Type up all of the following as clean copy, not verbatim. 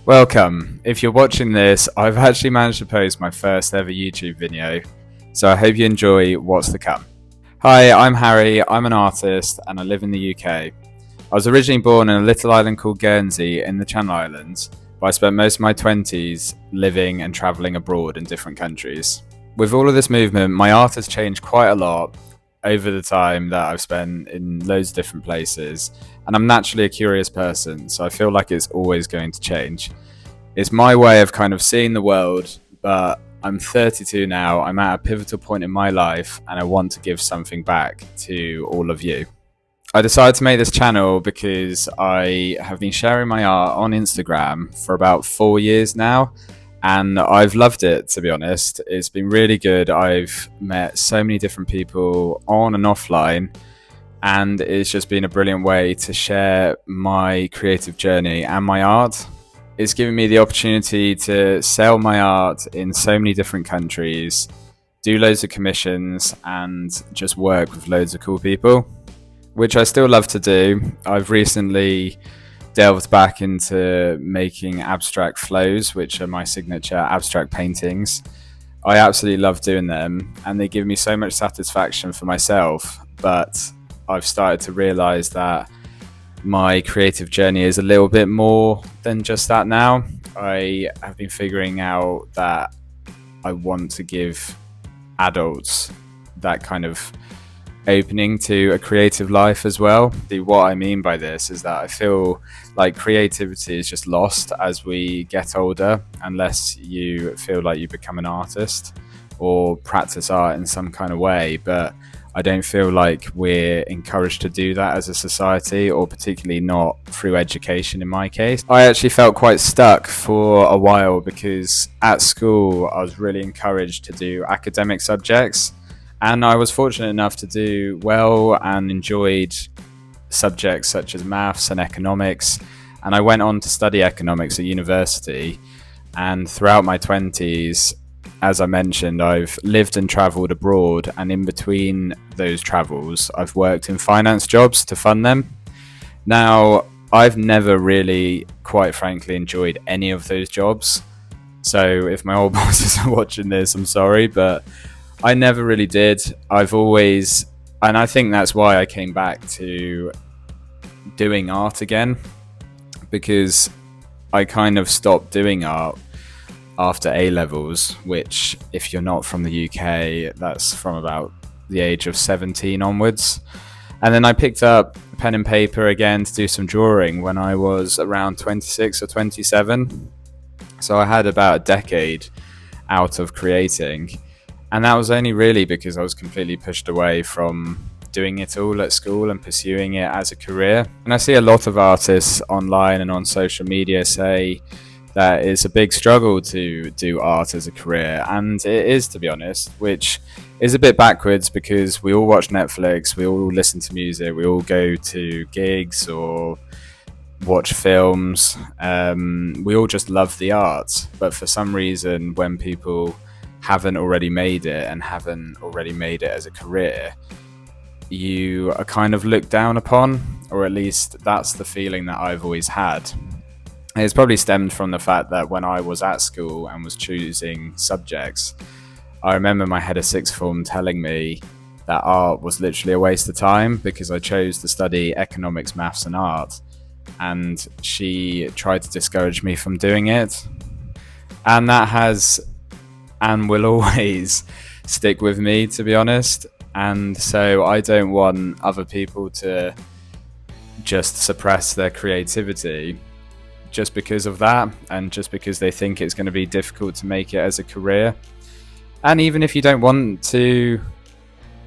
Welcome. If you're watching this, I've actually managed to post my first ever YouTube video, so I hope you enjoy what's to come. Hi, I'm Harry, I'm an artist and I live in the UK. I was originally born in a little island called Guernsey in the Channel Islands, but I spent most of my 20s living and travelling abroad in different countries. With all of this movement, my art has changed quite a lot over the time that I've spent in loads of different places, and I'm naturally a curious person, so I feel like it's always going to change. It's my way of kind of seeing the world, but I'm 32 now, I'm at a pivotal point in my life, and I want to give something back to all of you. I decided to make this channel because I have been sharing my art on Instagram for about 4 years now, and I've loved it, to be honest. It's been really good. I've met so many different people on and offline, and it's just been a brilliant way to share my creative journey and my art. It's given me the opportunity to sell my art in so many different countries, do loads of commissions, and just work with loads of cool people, which I still love to do. I've recently delved back into making abstract flows, which are my signature abstract paintings. I absolutely love doing them, and they give me so much satisfaction for myself, but I've started to realize that my creative journey is a little bit more than just that now. I have been figuring out that I want to give adults that kind of opening to a creative life as well. What I mean by this is that I feel like creativity is just lost as we get older, unless you feel like you become an artist or practice art in some kind of way. But I don't feel like we're encouraged to do that as a society, or particularly not through education in my case. I actually felt quite stuck for a while because at school I was really encouraged to do academic subjects, and I was fortunate enough to do well and enjoyed subjects such as maths and economics. And I went on to study economics at university. And throughout my 20s, as I mentioned, I've lived and travelled abroad. And in between those travels, I've worked in finance jobs to fund them. Now, I've never really, quite frankly, enjoyed any of those jobs. So if my old bosses are watching this, I'm sorry, but I never really did. I've always, and I think that's why I came back to doing art again, because I kind of stopped doing art after A levels, which, if you're not from the UK, that's from about the age of 17 onwards. And then I picked up pen and paper again to do some drawing when I was around 26 or 27. So I had about a decade out of creating. And that was only really because I was completely pushed away from doing it all at school and pursuing it as a career. And I see a lot of artists online and on social media say that it's a big struggle to do art as a career. And it is, to be honest, which is a bit backwards because we all watch Netflix, we all listen to music, we all go to gigs or watch films. We all just love the art. But for some reason, when people haven't already made it and haven't already made it as a career, you are kind of looked down upon, or at least that's the feeling that I've always had. It's probably stemmed from the fact that when I was at school and was choosing subjects, I remember my head of sixth form telling me that art was literally a waste of time because I chose to study economics, maths and art, and she tried to discourage me from doing it. And that has and will always stick with me, to be honest. And so I don't want other people to just suppress their creativity just because of that, and just because they think it's going to be difficult to make it as a career. And even if you don't want to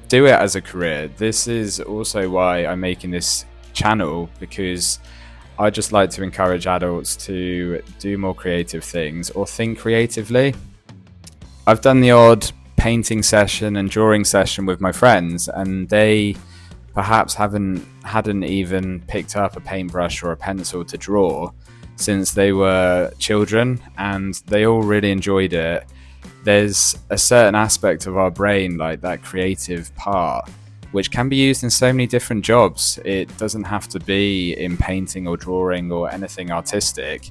do it as a career, this is also why I'm making this channel, because I just like to encourage adults to do more creative things or think creatively. I've done the odd painting session and drawing session with my friends, and they perhaps hadn't even picked up a paintbrush or a pencil to draw since they were children, and they all really enjoyed it. There's a certain aspect of our brain, like that creative part, which can be used in so many different jobs. It doesn't have to be in painting or drawing or anything artistic.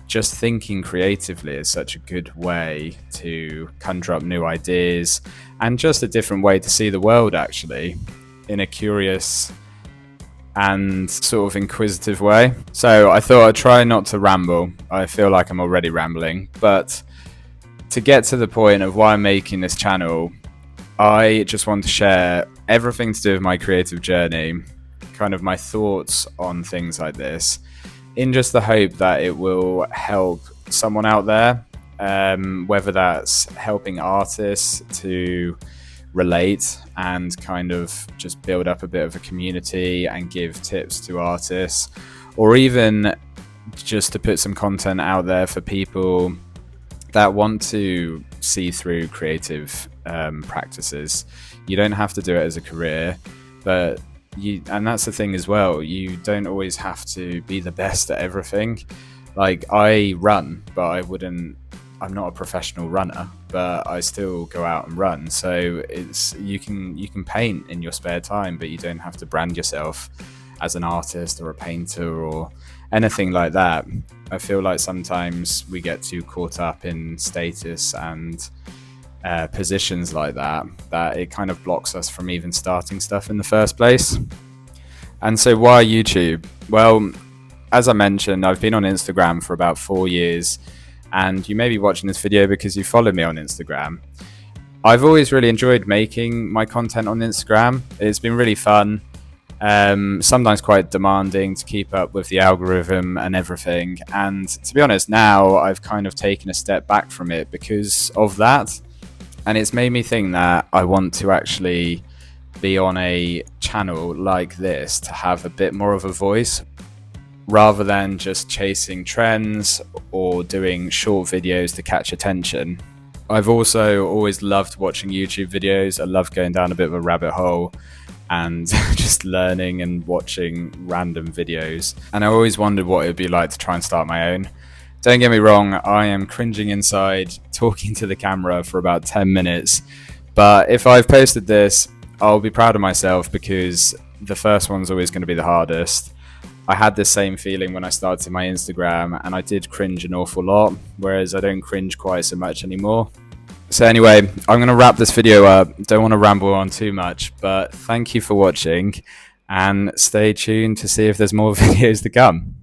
just thinking creatively is such a good way to conjure up new ideas and just a different way to see the world, actually, in a curious and sort of inquisitive way. So I thought I'd try not to ramble. I feel like I'm already rambling, but to get to the point of why I'm making this channel, I just want to share everything to do with my creative journey, kind of my thoughts on things like this, in just the hope that it will help someone out there, whether that's helping artists to relate and kind of just build up a bit of a community and give tips to artists, or even just to put some content out there for people that want to see through creative practices. You don't have to do it as a career, but and that's the thing as well, you don't always have to be the best at everything. Like, I run, but I'm not a professional runner, but I still go out and run. So you can paint in your spare time, but you don't have to brand yourself as an artist or a painter or anything like that. I feel like sometimes we get too caught up in status and positions like that it kind of blocks us from even starting stuff in the first place. And so why YouTube? Well, as I mentioned, I've been on Instagram for about 4 years, and you may be watching this video because you follow me on Instagram. I've always really enjoyed making my content on Instagram. It's been really fun, sometimes quite demanding to keep up with the algorithm and everything. And to be honest, now I've kind of taken a step back from it because of that. And it's made me think that I want to actually be on a channel like this to have a bit more of a voice, rather than just chasing trends or doing short videos to catch attention. I've also always loved watching YouTube videos. I love going down a bit of a rabbit hole and just learning and watching random videos. And I always wondered what it would be like to try and start my own. Don't get me wrong, I am cringing inside talking to the camera for about 10 minutes. But if I've posted this, I'll be proud of myself because the first one's always going to be the hardest. I had this same feeling when I started my Instagram, and I did cringe an awful lot, whereas I don't cringe quite so much anymore. So anyway, I'm going to wrap this video up. Don't want to ramble on too much, but thank you for watching, and stay tuned to see if there's more videos to come.